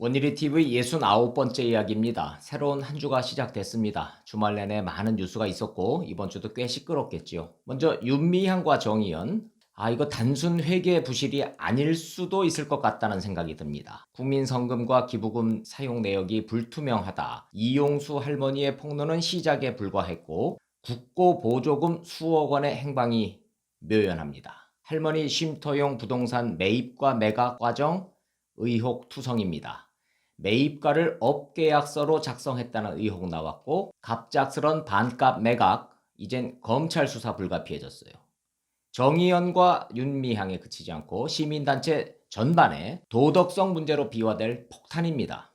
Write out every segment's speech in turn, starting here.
원일이 TV 69번째 이야기입니다. 새로운 한 주가 시작됐습니다. 주말 내내 많은 뉴스가 있었고 이번 주도 꽤 시끄럽겠지요. 먼저 윤미향과 정의연. 이거 단순 회계 부실이 아닐 수도 있을 것 같다는 생각이 듭니다. 국민성금과 기부금 사용 내역이 불투명하다. 이용수 할머니의 폭로는 시작에 불과했고 국고 보조금 수억 원의 행방이 묘연합니다. 할머니 쉼터용 부동산 매입과 매각 과정 의혹 투성입니다. 매입가를 업계약서로 작성했다는 의혹 나왔고 갑작스런 반값 매각, 이젠 검찰 수사 불가피해졌어요. 정의연과 윤미향에 그치지 않고 시민단체 전반에 도덕성 문제로 비화될 폭탄입니다.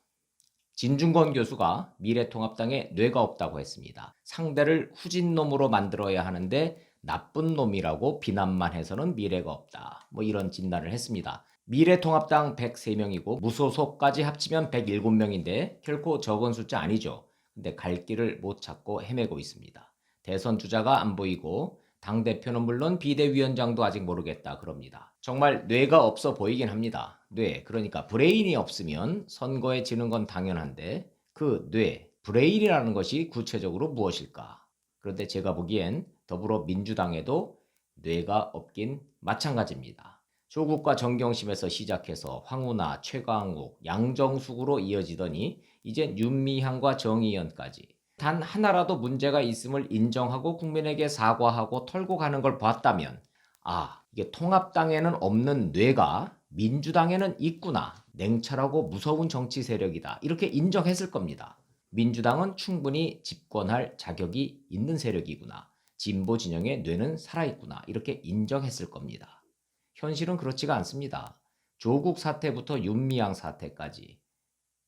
진중권 교수가 미래통합당에 뇌가 없다고 했습니다. 상대를 후진놈으로 만들어야 하는데 나쁜 놈이라고 비난만 해서는 미래가 없다. 이런 진단을 했습니다. 미래통합당 103명이고 무소속까지 합치면 107명인데 결코 적은 숫자 아니죠. 근데 갈 길을 못 찾고 헤매고 있습니다. 대선 주자가 안 보이고 당대표는 물론 비대위원장도 아직 모르겠다 그럽니다. 정말 뇌가 없어 보이긴 합니다. 뇌, 그러니까 브레인이 없으면 선거에 지는 건 당연한데 그 뇌, 브레인이라는 것이 구체적으로 무엇일까? 그런데 제가 보기엔 더불어민주당에도 뇌가 없긴 마찬가지입니다. 조국과 정경심에서 시작해서 황운하, 최강욱, 양정숙으로 이어지더니 이젠 윤미향과 정의연까지 단 하나라도 문제가 있음을 인정하고 국민에게 사과하고 털고 가는 걸 봤다면 이게 통합당에는 없는 뇌가 민주당에는 있구나. 냉철하고 무서운 정치 세력이다. 이렇게 인정했을 겁니다. 민주당은 충분히 집권할 자격이 있는 세력이구나. 진보 진영의 뇌는 살아있구나. 이렇게 인정했을 겁니다. 현실은 그렇지가 않습니다. 조국 사태부터 윤미향 사태까지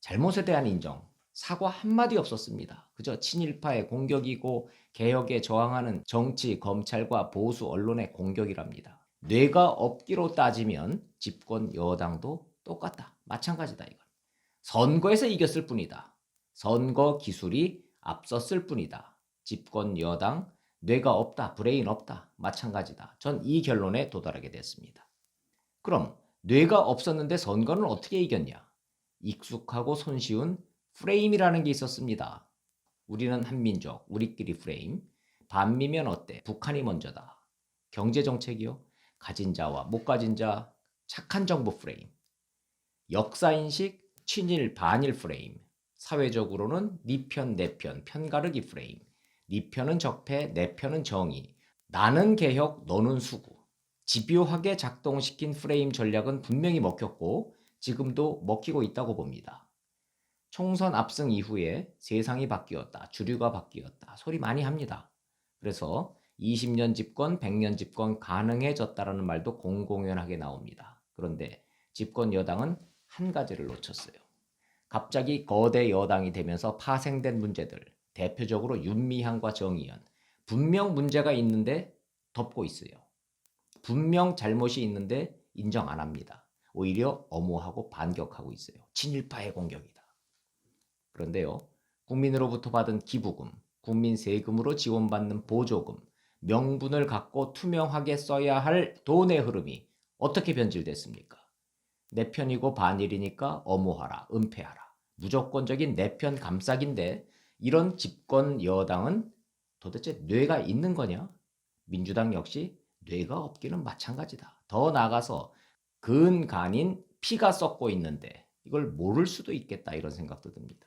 잘못에 대한 인정, 사과 한마디 없었습니다. 그저 친일파의 공격이고 개혁에 저항하는 정치, 검찰과 보수 언론의 공격이랍니다. 뇌가 없기로 따지면 집권 여당도 똑같다. 마찬가지다 이건. 선거에서 이겼을 뿐이다. 선거 기술이 앞섰을 뿐이다. 집권 여당 뇌가 없다. 브레인 없다. 마찬가지다. 전 이 결론에 도달하게 됐습니다. 그럼 뇌가 없었는데 선거는 어떻게 이겼냐? 익숙하고 손쉬운 프레임이라는 게 있었습니다. 우리는 한민족, 우리끼리 프레임. 반미면 어때? 북한이 먼저다. 경제정책이요? 가진 자와 못 가진 자, 착한 정부 프레임. 역사인식, 친일, 반일 프레임. 사회적으로는 네 편, 내 편, 편가르기 프레임. 네 편은 적폐, 내 편은 정의. 나는 개혁, 너는 수구. 집요하게 작동시킨 프레임 전략은 분명히 먹혔고 지금도 먹히고 있다고 봅니다. 총선 압승 이후에 세상이 바뀌었다. 주류가 바뀌었다. 소리 많이 합니다. 그래서 20년 집권, 100년 집권 가능해졌다라는 말도 공공연하게 나옵니다. 그런데 집권 여당은 한 가지를 놓쳤어요. 갑자기 거대 여당이 되면서 파생된 문제들, 대표적으로 윤미향과 정의연. 분명 문제가 있는데 덮고 있어요. 분명 잘못이 있는데 인정 안 합니다. 오히려 엄호하고 반격하고 있어요. 친일파의 공격이다. 그런데요, 국민으로부터 받은 기부금, 국민 세금으로 지원받는 보조금, 명분을 갖고 투명하게 써야 할 돈의 흐름이 어떻게 변질됐습니까? 내 편이고 반일이니까 엄호하라, 은폐하라. 무조건적인 내 편 감싸기인데 이런 집권 여당은 도대체 뇌가 있는 거냐? 민주당 역시 뇌가 없기는 마찬가지다. 더 나아가서 근간인 피가 썩고 있는데 이걸 모를 수도 있겠다 이런 생각도 듭니다.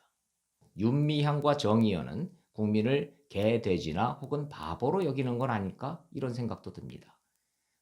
윤미향과 정의연은 국민을 개돼지나 혹은 바보로 여기는 건 아닐까 이런 생각도 듭니다.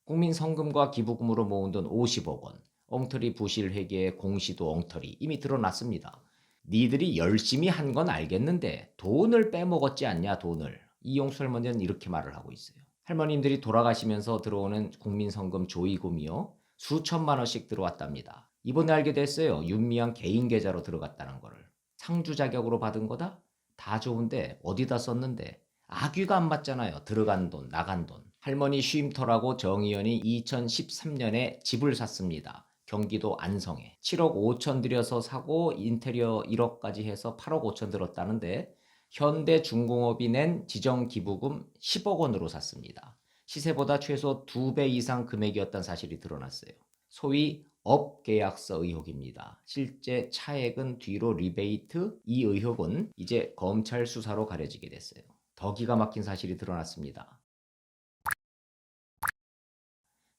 국민 성금과 기부금으로 모은 돈 50억 원, 엉터리 부실 회계의 공시도 엉터리 이미 드러났습니다. 니들이 열심히 한 건 알겠는데 돈을 빼먹었지 않냐 돈을. 이용수 할머니는 이렇게 말을 하고 있어요. 할머님들이 돌아가시면서 들어오는 국민성금 조의금이요. 수천만 원씩 들어왔답니다. 이번에 알게 됐어요. 윤미향 개인 계좌로 들어갔다는 거를. 상주 자격으로 받은 거다? 다 좋은데 어디다 썼는데 아귀가 안 맞잖아요. 들어간 돈, 나간 돈. 할머니 쉼터라고 정의연이 2013년에 집을 샀습니다. 경기도 안성에. 7억 5천 들여서 사고 인테리어 1억까지 해서 8억 5천 들었다는데 현대중공업이 낸 지정기부금 10억 원으로 샀습니다. 시세보다 최소 2배 이상 금액이었던 사실이 드러났어요. 소위 업계약서 의혹입니다. 실제 차액은 뒤로 리베이트, 이 의혹은 이제 검찰 수사로 가려지게 됐어요. 더 기가 막힌 사실이 드러났습니다.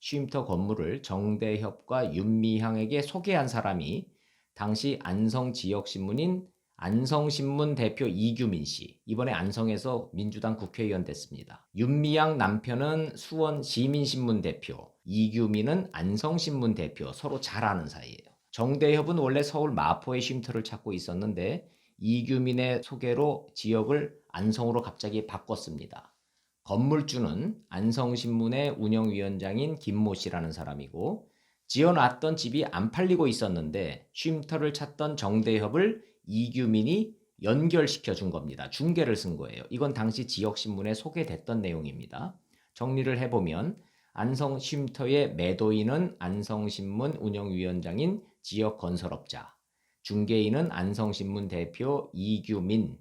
쉼터 건물을 정대협과 윤미향에게 소개한 사람이 당시 안성지역신문인 안성신문 대표 이규민 씨, 이번에 안성에서 민주당 국회의원 됐습니다. 윤미향 남편은 수원 시민신문 대표, 이규민은 안성신문 대표, 서로 잘 아는 사이예요. 정대협은 원래 서울 마포에 쉼터를 찾고 있었는데 이규민의 소개로 지역을 안성으로 갑자기 바꿨습니다. 건물주는 안성신문의 운영위원장인 김모 씨라는 사람이고, 지어놨던 집이 안 팔리고 있었는데 쉼터를 찾던 정대협을 이규민이 연결시켜 준 겁니다. 중개를 쓴 거예요. 이건 당시 지역신문에 소개됐던 내용입니다. 정리를 해보면 안성 쉼터의 매도인은 안성신문 운영위원장인 지역건설업자, 중개인은 안성신문 대표 이규민,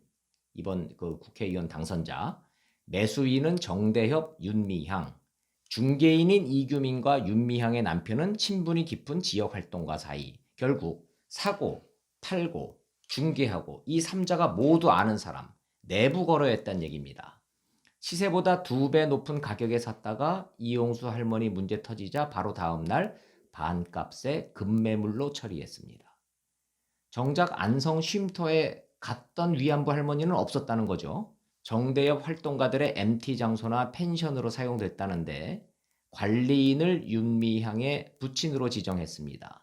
이번 그 국회의원 당선자, 매수인은 정대협, 윤미향, 중개인인 이규민과 윤미향의 남편은 친분이 깊은 지역활동가 사이. 결국 사고, 팔고, 중개하고 이 3자가 모두 아는 사람, 내부 거래였다는 얘기입니다. 시세보다 2배 높은 가격에 샀다가 이용수 할머니 문제 터지자 바로 다음 날 반값에 급매물로 처리했습니다. 정작 안성 쉼터에 갔던 위안부 할머니는 없었다는 거죠. 정대협 활동가들의 MT 장소나 펜션으로 사용됐다는데 관리인을 윤미향의 부친으로 지정했습니다.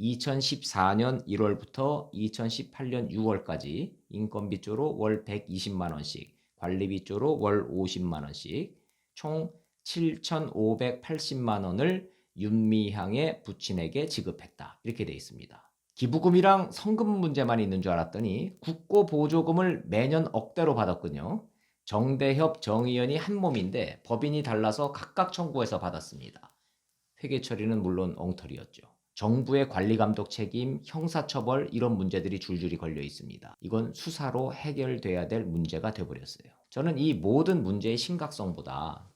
2014년 1월부터 2018년 6월까지 인건비 조로 월 120만 원씩, 관리비 조로 월 50만 원씩, 총 7,580만 원을 윤미향의 부친에게 지급했다. 이렇게 돼 있습니다. 기부금이랑 성금 문제만 있는 줄 알았더니 국고 보조금을 매년 억대로 받았군요. 정대협, 정의연이 한 몸인데 법인이 달라서 각각 청구해서 받았습니다. 회계 처리는 물론 엉터리였죠. 정부의 관리 감독 책임, 형사처벌 이런 문제들이 줄줄이 걸려 있습니다. 이건 수사로 해결돼야 될 문제가 돼버렸어요. 저는 이 모든 문제의 심각성보다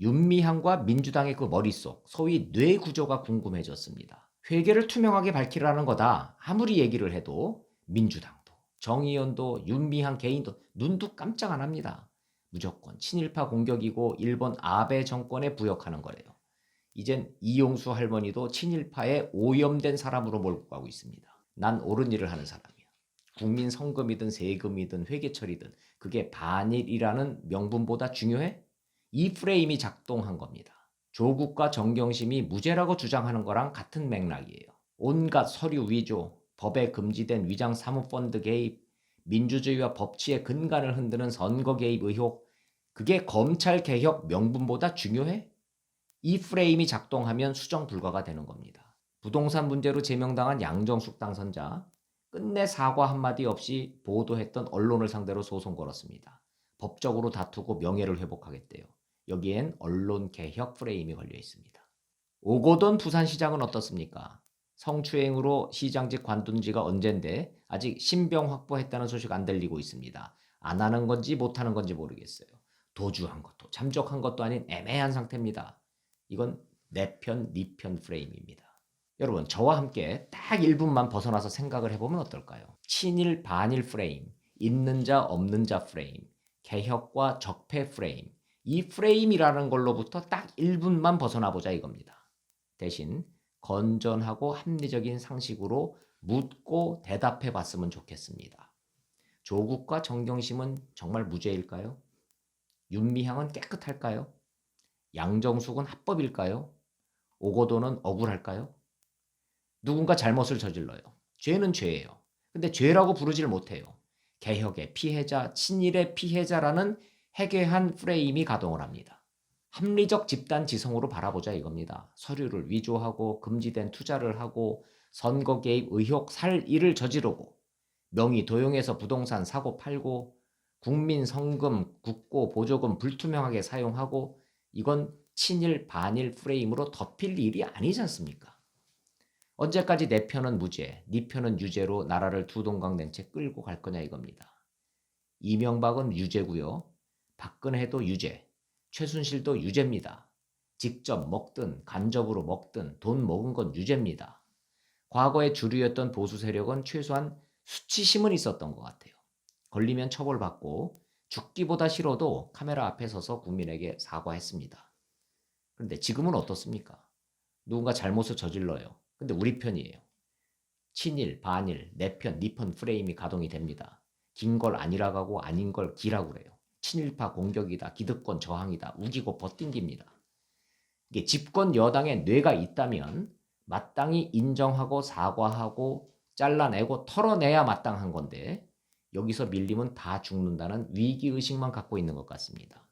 윤미향과 민주당의 그 머릿속, 소위 뇌 구조가 궁금해졌습니다. 회계를 투명하게 밝히라는 거다. 아무리 얘기를 해도 민주당도, 정의연도, 윤미향 개인도 눈도 깜짝 안 합니다. 무조건 친일파 공격이고 일본 아베 정권에 부역하는 거래요. 이젠 이용수 할머니도 친일파에 오염된 사람으로 몰고 가고 있습니다. 난 옳은 일을 하는 사람이야. 국민 성금이든 세금이든 회계처리든 그게 반일이라는 명분보다 중요해? 이 프레임이 작동한 겁니다. 조국과 정경심이 무죄라고 주장하는 거랑 같은 맥락이에요. 온갖 서류 위조, 법에 금지된 위장 사모펀드 개입, 민주주의와 법치의 근간을 흔드는 선거 개입 의혹, 그게 검찰 개혁 명분보다 중요해? 이 프레임이 작동하면 수정 불가가 되는 겁니다. 부동산 문제로 제명당한 양정숙 당선자, 끝내 사과 한마디 없이 보도했던 언론을 상대로 소송 걸었습니다. 법적으로 다투고 명예를 회복하겠대요. 여기엔 언론 개혁 프레임이 걸려 있습니다. 오거돈 부산시장은 어떻습니까? 성추행으로 시장직 관둔 지가 언젠데 아직 신병 확보했다는 소식 안 들리고 있습니다. 안 하는 건지 못 하는 건지 모르겠어요. 도주한 것도 잠적한 것도 아닌 애매한 상태입니다. 이건 내 편, 네 편 프레임입니다. 여러분, 저와 함께 딱 1분만 벗어나서 생각을 해보면 어떨까요? 친일, 반일 프레임, 있는 자, 없는 자 프레임, 개혁과 적폐 프레임, 이 프레임이라는 걸로부터 딱 1분만 벗어나 보자 이겁니다. 대신 건전하고 합리적인 상식으로 묻고 대답해 봤으면 좋겠습니다. 조국과 정경심은 정말 무죄일까요? 윤미향은 깨끗할까요? 양정숙은 합법일까요? 오거돈은 억울할까요? 누군가 잘못을 저질러요. 죄는 죄예요. 근데 죄라고 부르질 못해요. 개혁의 피해자, 친일의 피해자라는 해괴한 프레임이 가동을 합니다. 합리적 집단 지성으로 바라보자 이겁니다. 서류를 위조하고 금지된 투자를 하고 선거 개입 의혹 살일을 저지르고 명의 도용해서 부동산 사고 팔고 국민 성금, 국고, 보조금 불투명하게 사용하고 이건 친일, 반일 프레임으로 덮일 일이 아니지 않습니까? 언제까지 내 편은 무죄, 네 편은 유죄로 나라를 두 동강 낸 채 끌고 갈 거냐 이겁니다. 이명박은 유죄고요. 박근혜도 유죄, 최순실도 유죄입니다. 직접 먹든 간접으로 먹든 돈 먹은 건 유죄입니다. 과거의 주류였던 보수 세력은 최소한 수치심은 있었던 것 같아요. 걸리면 처벌받고 죽기보다 싫어도 카메라 앞에 서서 국민에게 사과했습니다. 그런데 지금은 어떻습니까? 누군가 잘못을 저질러요. 근데 우리 편이에요. 친일, 반일, 내 편, 니 편 프레임이 가동이 됩니다. 긴 걸 아니라고 하고 아닌 걸 기라고 그래요. 친일파 공격이다, 기득권 저항이다, 우기고 버팅깁니다. 이게 집권 여당에 뇌가 있다면 마땅히 인정하고 사과하고 잘라내고 털어내야 마땅한 건데 여기서 밀리면 다 죽는다는 위기의식만 갖고 있는 것 같습니다.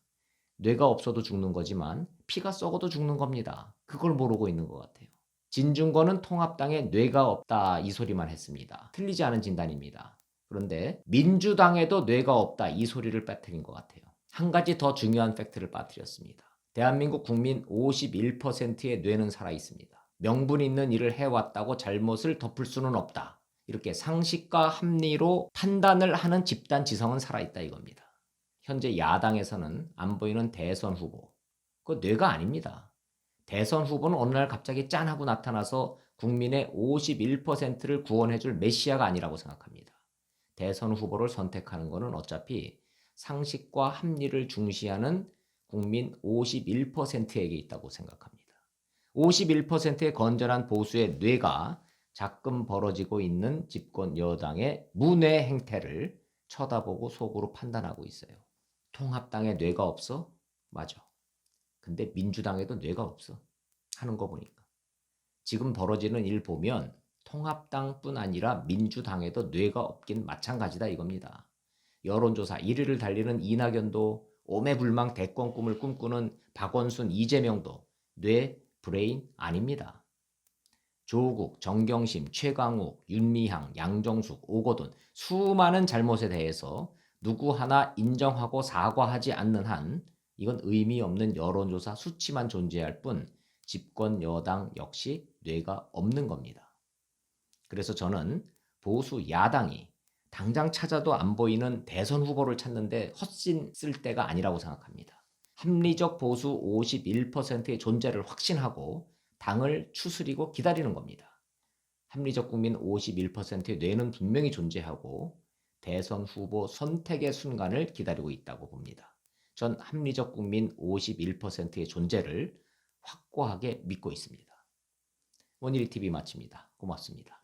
뇌가 없어도 죽는 거지만 피가 썩어도 죽는 겁니다. 그걸 모르고 있는 것 같아요. 진중권은 통합당에 뇌가 없다 이 소리만 했습니다. 틀리지 않은 진단입니다. 그런데 민주당에도 뇌가 없다 이 소리를 빠뜨린 것 같아요. 한 가지 더 중요한 팩트를 빠뜨렸습니다. 대한민국 국민 51%의 뇌는 살아 있습니다. 명분 있는 일을 해왔다고 잘못을 덮을 수는 없다. 이렇게 상식과 합리로 판단을 하는 집단 지성은 살아있다 이겁니다. 현재 야당에서는 안 보이는 대선 후보, 그거 뇌가 아닙니다. 대선 후보는 어느 날 갑자기 짠 하고 나타나서 국민의 51%를 구원해줄 메시아가 아니라고 생각합니다. 대선 후보를 선택하는 것은 어차피 상식과 합리를 중시하는 국민 51%에게 있다고 생각합니다. 51%의 건전한 보수의 뇌가 자금 벌어지고 있는 집권 여당의 무뇌 행태를 쳐다보고 속으로 판단하고 있어요. 통합당에 뇌가 없어? 맞아. 근데 민주당에도 뇌가 없어. 하는 거 보니까. 지금 벌어지는 일 보면 통합당뿐 아니라 민주당에도 뇌가 없긴 마찬가지다 이겁니다. 여론조사 1위를 달리는 이낙연도 오매불망 대권 꿈을 꿈꾸는 박원순, 이재명도 뇌, 브레인 아닙니다. 조국, 정경심, 최강욱, 윤미향, 양정숙, 오거돈 수많은 잘못에 대해서 누구 하나 인정하고 사과하지 않는 한 이건 의미 없는 여론조사 수치만 존재할 뿐 집권 여당 역시 뇌가 없는 겁니다. 그래서 저는 보수 야당이 당장 찾아도 안 보이는 대선 후보를 찾는데 헛신 쓸 때가 아니라고 생각합니다. 합리적 보수 51%의 존재를 확신하고 당을 추스리고 기다리는 겁니다. 합리적 국민 51%의 뇌는 분명히 존재하고 대선 후보 선택의 순간을 기다리고 있다고 봅니다. 전 합리적 국민 51%의 존재를 확고하게 믿고 있습니다. 원일TV 마칩니다. 고맙습니다.